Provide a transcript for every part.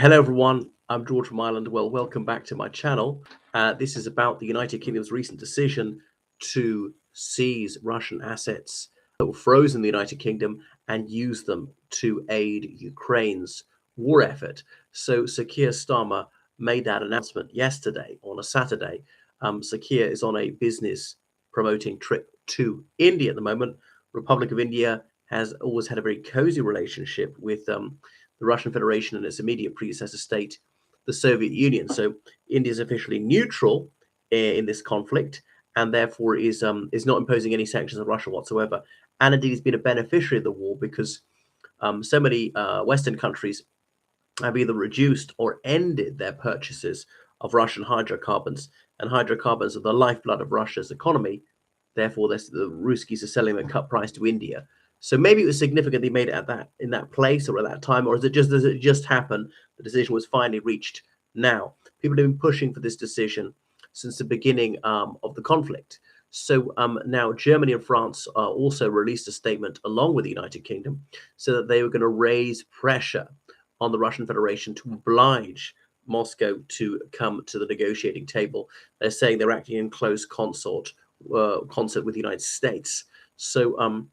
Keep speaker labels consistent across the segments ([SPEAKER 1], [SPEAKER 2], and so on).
[SPEAKER 1] Hello, everyone. I'm George from Ireland. Well, welcome back to my channel. This is about the United Kingdom's recent decision to seize Russian assets that were frozen in the United Kingdom and use them to aid Ukraine's war effort. So Keir Starmer made that announcement yesterday on a Saturday. Sir Keir is on a business promoting trip to India at the moment. Republic of India has always had a very cozy relationship with the Russian Federation and its immediate predecessor state, the Soviet Union. So India is officially neutral in this conflict, and therefore is not imposing any sanctions on Russia whatsoever. And indeed, has been a beneficiary of the war because so many Western countries have either reduced or ended their purchases of Russian hydrocarbons, and hydrocarbons are the lifeblood of Russia's economy. Therefore, the Ruskies are selling the cut price to India. So maybe it was significant they made it in that place or at that time, or is it just does it just happen? The decision was finally reached now. People have been pushing for this decision since the beginning of the conflict. So now Germany and France also released a statement along with the United Kingdom, so that they were going to raise pressure on the Russian Federation to oblige Moscow to come to the negotiating table. They're saying they're acting in close concert with the United States. So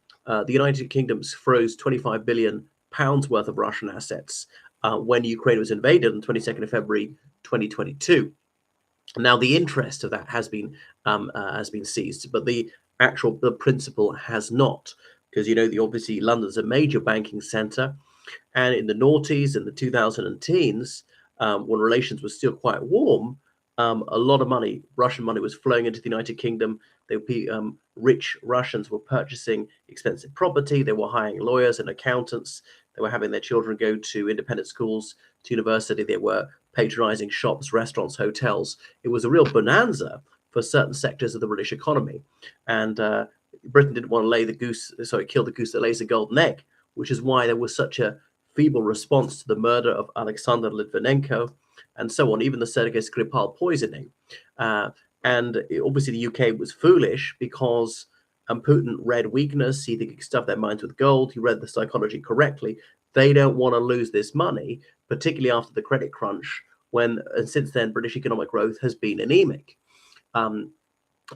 [SPEAKER 1] the United Kingdom's froze 25 billion pounds worth of Russian assets when Ukraine was invaded on 22nd of February 2022. Now the interest of that has been seized, but the principle has not, because obviously London's a major banking centre, and in the noughties and the 2000 teens, when relations were still quite warm, a lot of money, Russian money, was flowing into the United Kingdom. Rich Russians were purchasing expensive property. They were hiring lawyers and accountants. They were having their children go to independent schools, to university. They were patronizing shops, restaurants, hotels. It was a real bonanza for certain sectors of the British economy. And Britain didn't want to kill the goose that lays the golden egg, which is why there was such a feeble response to the murder of Alexander Litvinenko and so on, even the Sergei Skripal poisoning. And obviously the UK was foolish because Putin read weakness. He could stuff their minds with gold. He read the psychology correctly. They don't want to lose this money, particularly after the credit crunch, and since then, British economic growth has been anemic.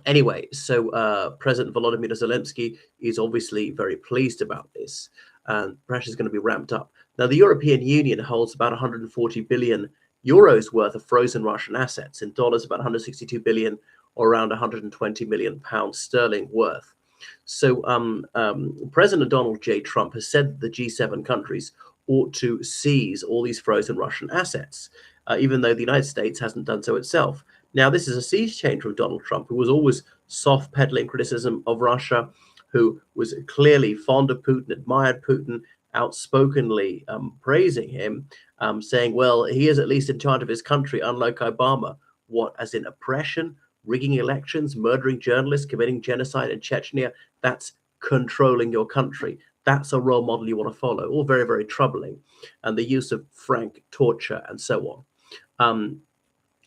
[SPEAKER 1] Anyway, so President Volodymyr Zelensky is obviously very pleased about this, and pressure is going to be ramped up. Now, the European Union holds about 140 billion euros worth of frozen Russian assets. In dollars, about 162 billion, or around 120 million pounds sterling worth. So President Donald J. Trump has said that the G7 countries ought to seize all these frozen Russian assets, even though the United States hasn't done so itself. Now, this is a sea change from Donald Trump, who was always soft peddling criticism of Russia, who was clearly fond of Putin, admired Putin, outspokenly praising him, saying, well, he is at least in charge of his country, unlike Obama. What, as in oppression, rigging elections, murdering journalists, committing genocide in Chechnya? That's controlling your country. That's a role model you want to follow. All very, very troubling. And the use of frank torture and so on.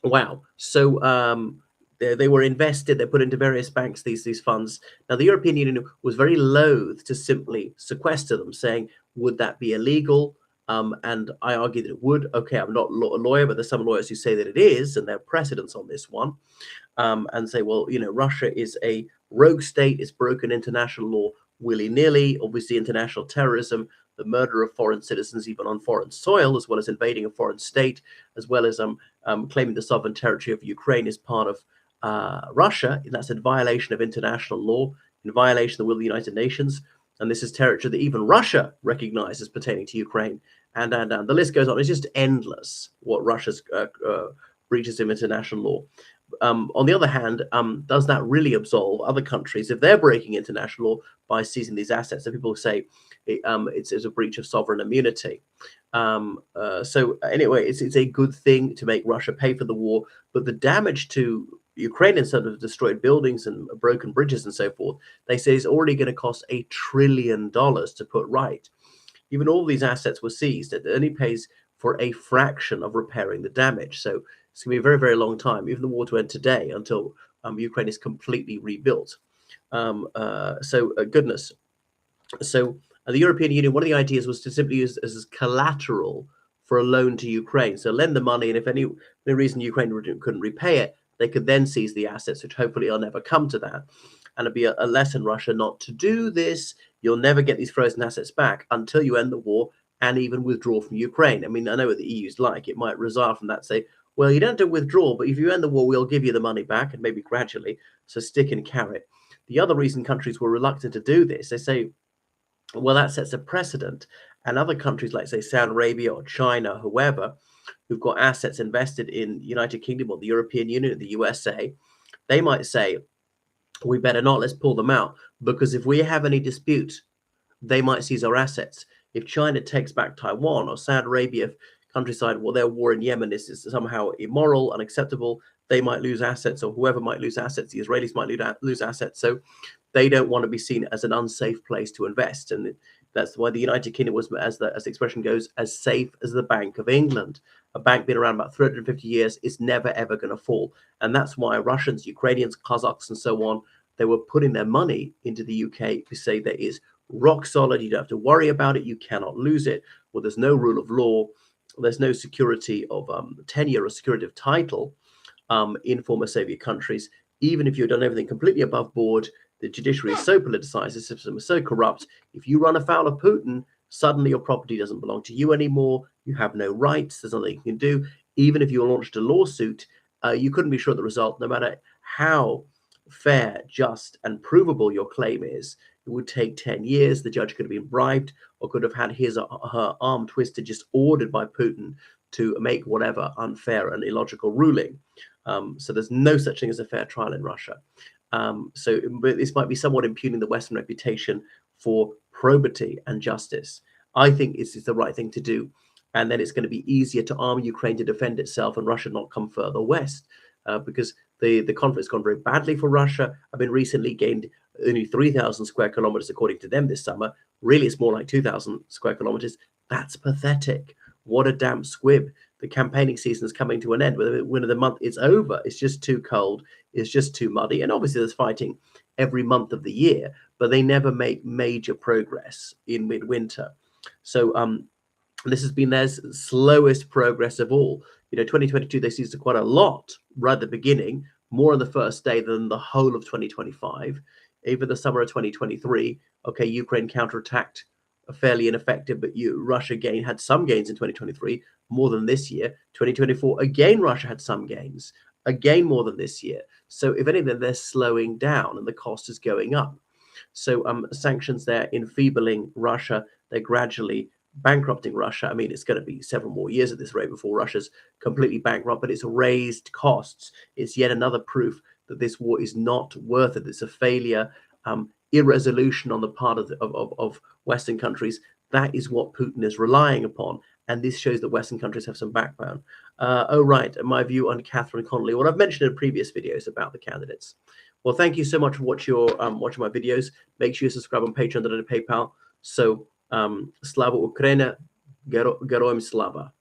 [SPEAKER 1] Wow. So they were invested, they're put into various banks, these funds. Now, the European Union was very loath to simply sequester them, saying, would that be illegal? And I argue that it would. Okay, I'm not a lawyer, but there's some lawyers who say that it is, and there are precedents on this one, and say, well, Russia is a rogue state, it's broken international law willy-nilly, obviously international terrorism, the murder of foreign citizens, even on foreign soil, as well as invading a foreign state, as well as claiming the sovereign territory of Ukraine as part of Russia. That's a violation of international law, in violation of the will of the United Nations. And this is territory that even Russia recognizes pertaining to Ukraine. And the list goes on. It's just endless what Russia's breaches of international law. On the other hand, does that really absolve other countries if they're breaking international law by seizing these assets? So people say it's a breach of sovereign immunity. So anyway, it's a good thing to make Russia pay for the war, but the damage to Ukraine, instead of destroyed buildings and broken bridges and so forth, they say is already going to cost $1 trillion to put right. Even all these assets were seized. It only pays for a fraction of repairing the damage. So it's going to be a very, very long time, even the war to end today, until Ukraine is completely rebuilt. Goodness. So the European Union, one of the ideas was to simply use as collateral for a loan to Ukraine. So lend the money, and if any reason Ukraine couldn't repay it, they could then seize the assets, which hopefully will never come to that. And it'll be a lesson, Russia, not to do this. You'll never get these frozen assets back until you end the war and even withdraw from Ukraine. I mean, I know what the EU's like. It might resile from that, say, well, you don't have to withdraw, but if you end the war, we'll give you the money back, and maybe gradually. So stick and carrot. The other reason countries were reluctant to do this, they say, well, that sets a precedent. And other countries like, say, Saudi Arabia or China, whoever, who've got assets invested in the United Kingdom or the European Union or the USA, they might say, we better not, let's pull them out, because if we have any dispute, they might seize our assets. If China takes back Taiwan, or Saudi Arabia, if countries decide, well, their war in Yemen is somehow immoral, unacceptable, they might lose assets, or whoever might lose assets, the Israelis might lose assets. So they don't want to be seen as an unsafe place to invest. And that's why the United Kingdom was, as the expression goes, as safe as the Bank of England. A bank been around about 350 years is never, ever going to fall. And that's why Russians, Ukrainians, Kazakhs, and so on, they were putting their money into the UK to say there is rock solid. You don't have to worry about it. You cannot lose it. Well, there's no rule of law. There's no security of tenure or security of title in former Soviet countries. Even if you've done everything completely above board, the judiciary is so politicized, the system is so corrupt. If you run afoul of Putin, suddenly your property doesn't belong to you anymore. You have no rights. There's nothing you can do. Even if you launched a lawsuit, you couldn't be sure of the result, no matter how fair, just, and provable your claim is. It would take 10 years. The judge could have been bribed or could have had his or her arm twisted, just ordered by Putin to make whatever unfair and illogical ruling. So there's no such thing as a fair trial in Russia. So this might be somewhat impugning the Western reputation for probity and justice. I think it's the right thing to do. And then it's going to be easier to arm Ukraine to defend itself and Russia not come further west, because the conflict's gone very badly for Russia. I've been recently gained only 3,000 square kilometers, according to them, this summer. Really, it's more like 2,000 square kilometers. That's pathetic. What a damn squib. The campaigning season is coming to an end. When the month it's over, it's just too cold. It's just too muddy. And obviously there's fighting every month of the year, but they never make major progress in midwinter. So this has been their slowest progress of all. 2022, they seized quite a lot right at the beginning, more on the first day than the whole of 2025. Even the summer of 2023, okay, Ukraine counterattacked fairly ineffective, but Russia had some gains in 2023, more than this year. 2024, again, Russia had some gains, again, more than this year. So if anything, they're slowing down and the cost is going up. So sanctions there enfeebling Russia. They're gradually bankrupting Russia. I mean, it's going to be several more years at this rate before Russia's completely bankrupt, but it's raised costs. It's yet another proof that this war is not worth it. It's a failure, irresolution on the part of Western countries. That is what Putin is relying upon. And this shows that Western countries have some backbone. Right, my view on Catherine Connolly, what I've mentioned in previous videos about the candidates. Well, thank you so much for watching my videos. Make sure you subscribe on Patreon and PayPal. So, Slava Ukraina, Geroim Slava.